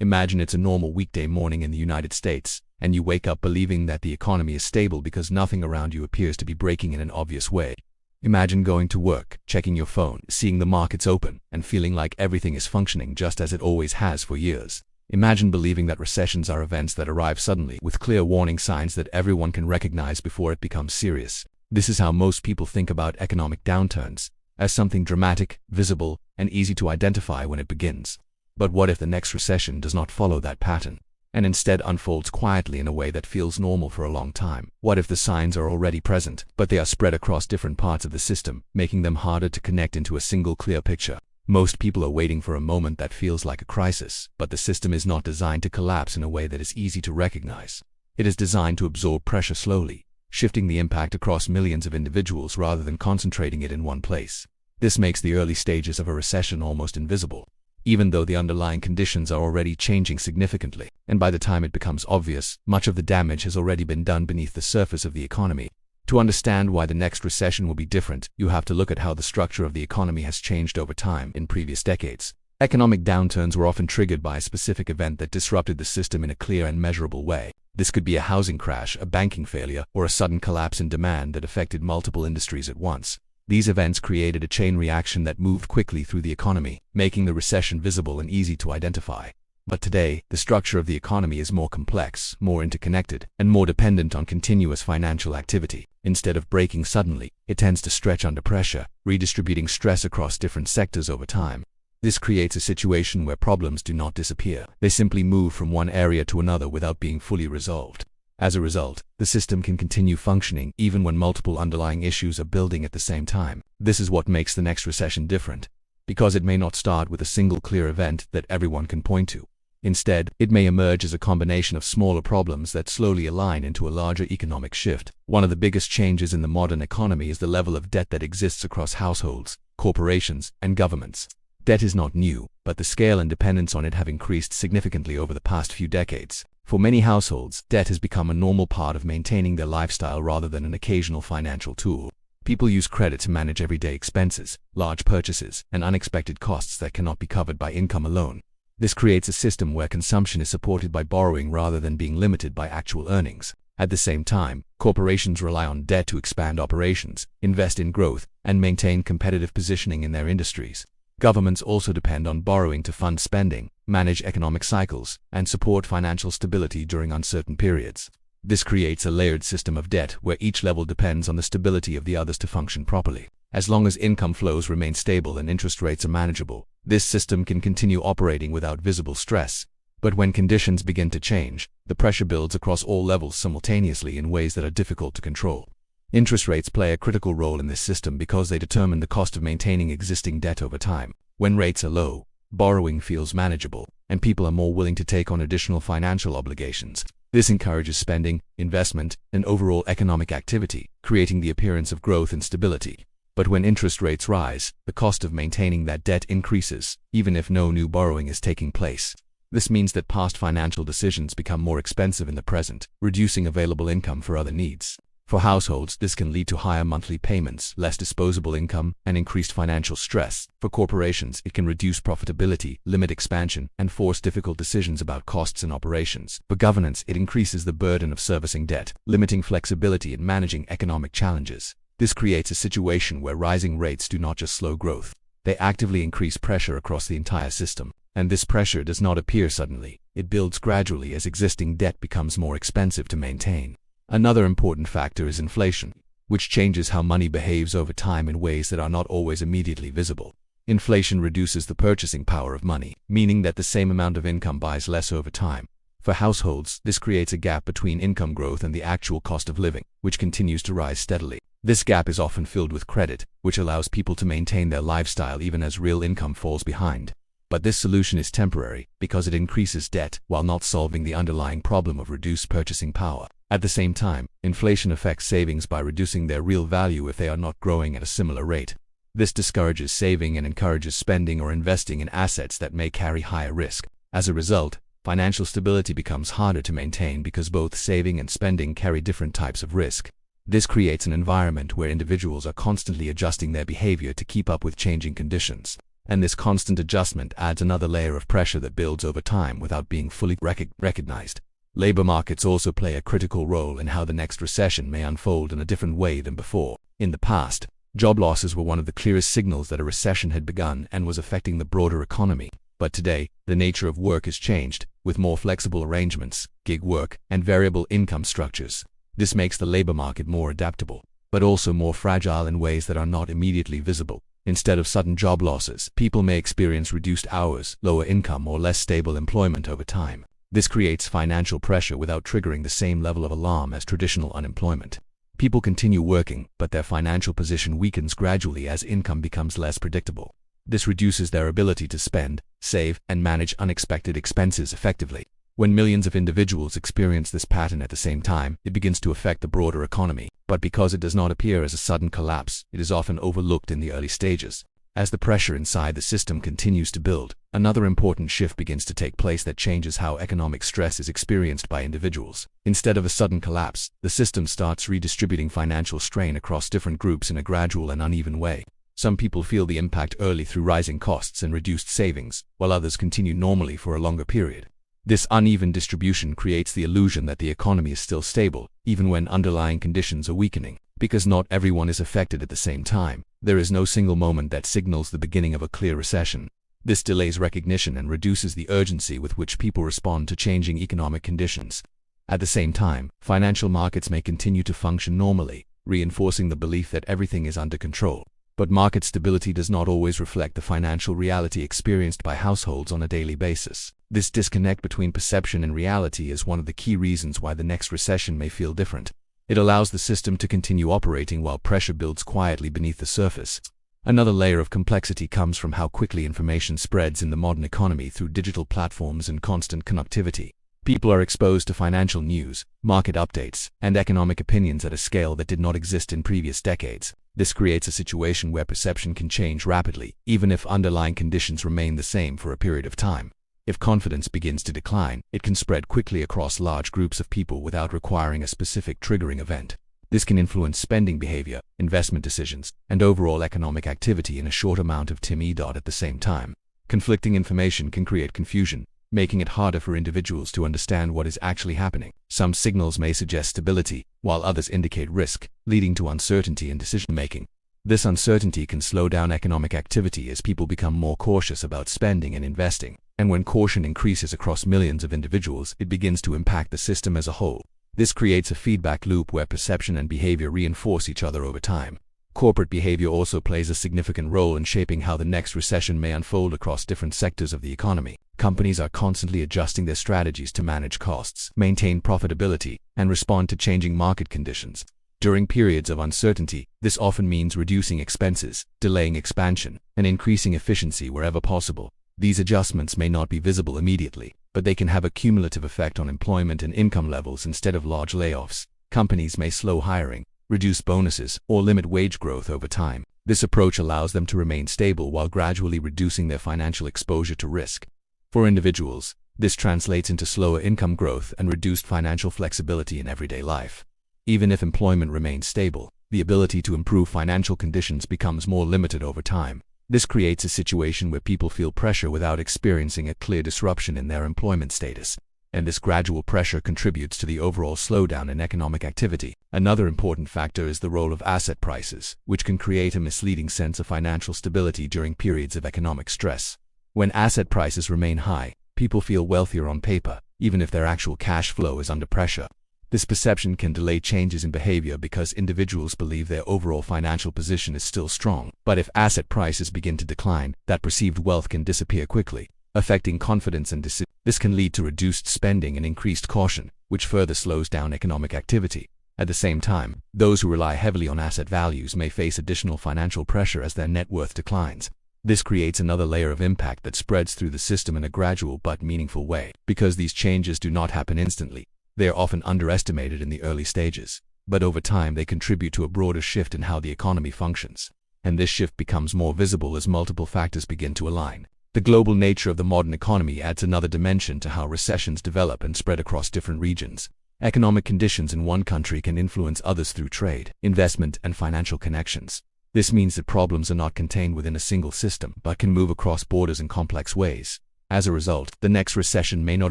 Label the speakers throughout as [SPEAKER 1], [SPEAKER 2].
[SPEAKER 1] Imagine it's a normal weekday morning in the United States, and you wake up believing that the economy is stable because nothing around you appears to be breaking in an obvious way. Imagine going to work, checking your phone, seeing the markets open, and feeling like everything is functioning just as it always has for years. Imagine believing that recessions are events that arrive suddenly, with clear warning signs that everyone can recognize before it becomes serious. This is how most people think about economic downturns, as something dramatic, visible, and easy to identify when it begins. But what if the next recession does not follow that pattern, and instead unfolds quietly in a way that feels normal for a long time? What if the signs are already present, but they are spread across different parts of the system, making them harder to connect into a single clear picture? Most people are waiting for a moment that feels like a crisis, but the system is not designed to collapse in a way that is easy to recognize. It is designed to absorb pressure slowly, shifting the impact across millions of individuals rather than concentrating it in one place. This makes the early stages of a recession almost invisible, even though the underlying conditions are already changing significantly. And by the time it becomes obvious, much of the damage has already been done beneath the surface of the economy. To understand why the next recession will be different, you have to look at how the structure of the economy has changed over time. In previous decades, economic downturns were often triggered by a specific event that disrupted the system in a clear and measurable way. This could be a housing crash, a banking failure, or a sudden collapse in demand that affected multiple industries at once. These events created a chain reaction that moved quickly through the economy, making the recession visible and easy to identify. But today, the structure of the economy is more complex, more interconnected, and more dependent on continuous financial activity. Instead of breaking suddenly, it tends to stretch under pressure, redistributing stress across different sectors over time. This creates a situation where problems do not disappear. They simply move from one area to another without being fully resolved. As a result, the system can continue functioning even when multiple underlying issues are building at the same time. This is what makes the next recession different, because it may not start with a single clear event that everyone can point to. Instead, it may emerge as a combination of smaller problems that slowly align into a larger economic shift. One of the biggest changes in the modern economy is the level of debt that exists across households, corporations, and governments. Debt is not new, but the scale and dependence on it have increased significantly over the past few decades. For many households, debt has become a normal part of maintaining their lifestyle rather than an occasional financial tool. People use credit to manage everyday expenses, large purchases, and unexpected costs that cannot be covered by income alone. This creates a system where consumption is supported by borrowing rather than being limited by actual earnings. At the same time, corporations rely on debt to expand operations, invest in growth, and maintain competitive positioning in their industries. Governments also depend on borrowing to fund spending, manage economic cycles, and support financial stability during uncertain periods. This creates a layered system of debt where each level depends on the stability of the others to function properly. As long as income flows remain stable and interest rates are manageable, this system can continue operating without visible stress. But when conditions begin to change, the pressure builds across all levels simultaneously in ways that are difficult to control. Interest rates play a critical role in this system because they determine the cost of maintaining existing debt over time. When rates are low, borrowing feels manageable, and people are more willing to take on additional financial obligations. This encourages spending, investment, and overall economic activity, creating the appearance of growth and stability. But when interest rates rise, the cost of maintaining that debt increases, even if no new borrowing is taking place. This means that past financial decisions become more expensive in the present, reducing available income for other needs. For households, this can lead to higher monthly payments, less disposable income, and increased financial stress. For corporations, it can reduce profitability, limit expansion, and force difficult decisions about costs and operations. For governance, it increases the burden of servicing debt, limiting flexibility in managing economic challenges. This creates a situation where rising rates do not just slow growth, they actively increase pressure across the entire system. And this pressure does not appear suddenly. It builds gradually as existing debt becomes more expensive to maintain. Another important factor is inflation, which changes how money behaves over time in ways that are not always immediately visible. Inflation reduces the purchasing power of money, meaning that the same amount of income buys less over time. For households, this creates a gap between income growth and the actual cost of living, which continues to rise steadily. This gap is often filled with credit, which allows people to maintain their lifestyle even as real income falls behind. But this solution is temporary because it increases debt while not solving the underlying problem of reduced purchasing power. At the same time, inflation affects savings by reducing their real value if they are not growing at a similar rate. This discourages saving and encourages spending or investing in assets that may carry higher risk. As a result, financial stability becomes harder to maintain because both saving and spending carry different types of risk. This creates an environment where individuals are constantly adjusting their behavior to keep up with changing conditions. And this constant adjustment adds another layer of pressure that builds over time without being fully recognized. Labor markets also play a critical role in how the next recession may unfold in a different way than before. In the past, job losses were one of the clearest signals that a recession had begun and was affecting the broader economy. But today, the nature of work has changed, with more flexible arrangements, gig work, and variable income structures. This makes the labor market more adaptable, but also more fragile in ways that are not immediately visible. Instead of sudden job losses, people may experience reduced hours, lower income, or less stable employment over time. This creates financial pressure without triggering the same level of alarm as traditional unemployment. People continue working, but their financial position weakens gradually as income becomes less predictable. This reduces their ability to spend, save, and manage unexpected expenses effectively. When millions of individuals experience this pattern at the same time, it begins to affect the broader economy. But because it does not appear as a sudden collapse, it is often overlooked in the early stages. As the pressure inside the system continues to build, another important shift begins to take place that changes how economic stress is experienced by individuals. Instead of a sudden collapse, the system starts redistributing financial strain across different groups in a gradual and uneven way. Some people feel the impact early through rising costs and reduced savings, while others continue normally for a longer period. This uneven distribution creates the illusion that the economy is still stable, even when underlying conditions are weakening. Because not everyone is affected at the same time, there is no single moment that signals the beginning of a clear recession. This delays recognition and reduces the urgency with which people respond to changing economic conditions. At the same time, financial markets may continue to function normally, reinforcing the belief that everything is under control. But market stability does not always reflect the financial reality experienced by households on a daily basis. This disconnect between perception and reality is one of the key reasons why the next recession may feel different. It allows the system to continue operating while pressure builds quietly beneath the surface. Another layer of complexity comes from how quickly information spreads in the modern economy through digital platforms and constant connectivity. People are exposed to financial news, market updates, and economic opinions at a scale that did not exist in previous decades. This creates a situation where perception can change rapidly, even if underlying conditions remain the same for a period of time. If confidence begins to decline, it can spread quickly across large groups of people without requiring a specific triggering event. This can influence spending behavior, investment decisions, and overall economic activity in a short amount of time at the same time. Conflicting information can create confusion, making it harder for individuals to understand what is actually happening. Some signals may suggest stability, while others indicate risk, leading to uncertainty in decision-making. This uncertainty can slow down economic activity as people become more cautious about spending and investing. And when caution increases across millions of individuals, it begins to impact the system as a whole. This creates a feedback loop where perception and behavior reinforce each other over time. Corporate behavior also plays a significant role in shaping how the next recession may unfold across different sectors of the economy. Companies are constantly adjusting their strategies to manage costs, maintain profitability, and respond to changing market conditions. During periods of uncertainty, this often means reducing expenses, delaying expansion, and increasing efficiency wherever possible. These adjustments may not be visible immediately, but they can have a cumulative effect on employment and income levels. Instead of large layoffs, companies may slow hiring, reduce bonuses, or limit wage growth over time. This approach allows them to remain stable while gradually reducing their financial exposure to risk. For individuals, this translates into slower income growth and reduced financial flexibility in everyday life. Even if employment remains stable, the ability to improve financial conditions becomes more limited over time. This creates a situation where people feel pressure without experiencing a clear disruption in their employment status. And this gradual pressure contributes to the overall slowdown in economic activity. Another important factor is the role of asset prices, which can create a misleading sense of financial stability during periods of economic stress. When asset prices remain high, people feel wealthier on paper, even if their actual cash flow is under pressure. This perception can delay changes in behavior because individuals believe their overall financial position is still strong. But if asset prices begin to decline, that perceived wealth can disappear quickly, affecting confidence and discipline. This can lead to reduced spending and increased caution, which further slows down economic activity. At the same time, those who rely heavily on asset values may face additional financial pressure as their net worth declines. This creates another layer of impact that spreads through the system in a gradual but meaningful way. Because these changes do not happen instantly, they are often underestimated in the early stages. But over time they contribute to a broader shift in how the economy functions. And this shift becomes more visible as multiple factors begin to align. The global nature of the modern economy adds another dimension to how recessions develop and spread across different regions. Economic conditions in one country can influence others through trade, investment, and financial connections. This means that problems are not contained within a single system, but can move across borders in complex ways. As a result, the next recession may not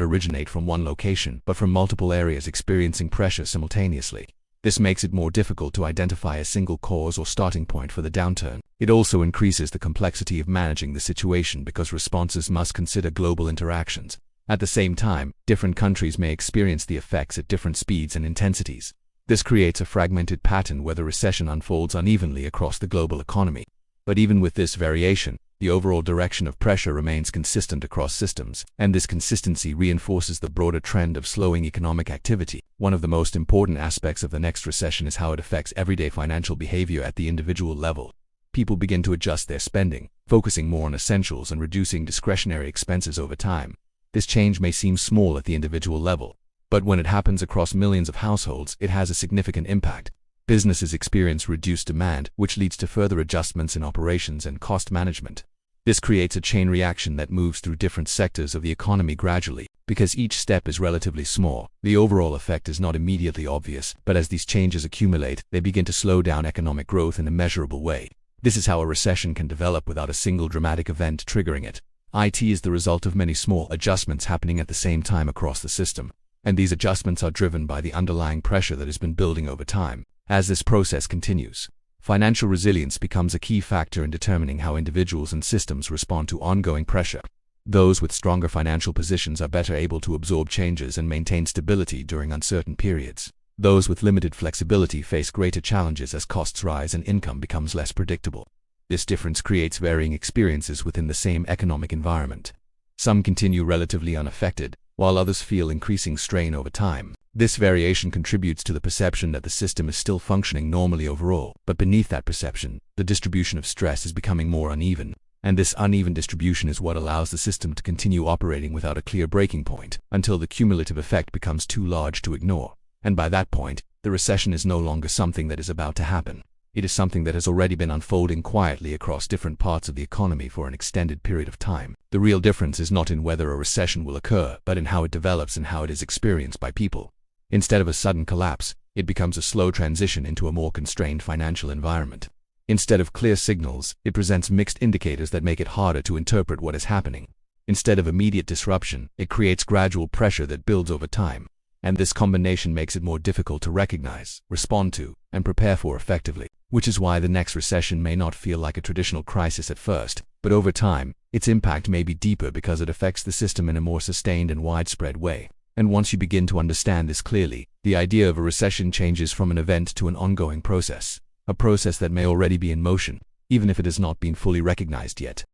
[SPEAKER 1] originate from one location, but from multiple areas experiencing pressure simultaneously. This makes it more difficult to identify a single cause or starting point for the downturn. It also increases the complexity of managing the situation because responses must consider global interactions. At the same time, different countries may experience the effects at different speeds and intensities. This creates a fragmented pattern where the recession unfolds unevenly across the global economy. But even with this variation, the overall direction of pressure remains consistent across systems, and this consistency reinforces the broader trend of slowing economic activity. One of the most important aspects of the next recession is how it affects everyday financial behavior at the individual level. People begin to adjust their spending, focusing more on essentials and reducing discretionary expenses over time. This change may seem small at the individual level, but when it happens across millions of households, it has a significant impact. Businesses experience reduced demand, which leads to further adjustments in operations and cost management. This creates a chain reaction that moves through different sectors of the economy gradually. Because each step is relatively small, the overall effect is not immediately obvious, but as these changes accumulate, they begin to slow down economic growth in a measurable way. This is how a recession can develop without a single dramatic event triggering it. IT is the result of many small adjustments happening at the same time across the system, and these adjustments are driven by the underlying pressure that has been building over time. As this process continues, financial resilience becomes a key factor in determining how individuals and systems respond to ongoing pressure. Those with stronger financial positions are better able to absorb changes and maintain stability during uncertain periods. Those with limited flexibility face greater challenges as costs rise and income becomes less predictable. This difference creates varying experiences within the same economic environment. Some continue relatively unaffected, while others feel increasing strain over time. This variation contributes to the perception that the system is still functioning normally overall, but beneath that perception, the distribution of stress is becoming more uneven. And this uneven distribution is what allows the system to continue operating without a clear breaking point, until the cumulative effect becomes too large to ignore. And by that point, the recession is no longer something that is about to happen. It is something that has already been unfolding quietly across different parts of the economy for an extended period of time. The real difference is not in whether a recession will occur, but in how it develops and how it is experienced by people. Instead of a sudden collapse, it becomes a slow transition into a more constrained financial environment. Instead of clear signals, it presents mixed indicators that make it harder to interpret what is happening. Instead of immediate disruption, it creates gradual pressure that builds over time. And this combination makes it more difficult to recognize, respond to, and prepare for effectively. Which is why the next recession may not feel like a traditional crisis at first, but over time, its impact may be deeper because it affects the system in a more sustained and widespread way. And once you begin to understand this clearly, the idea of a recession changes from an event to an ongoing process, a process that may already be in motion, even if it has not been fully recognized yet.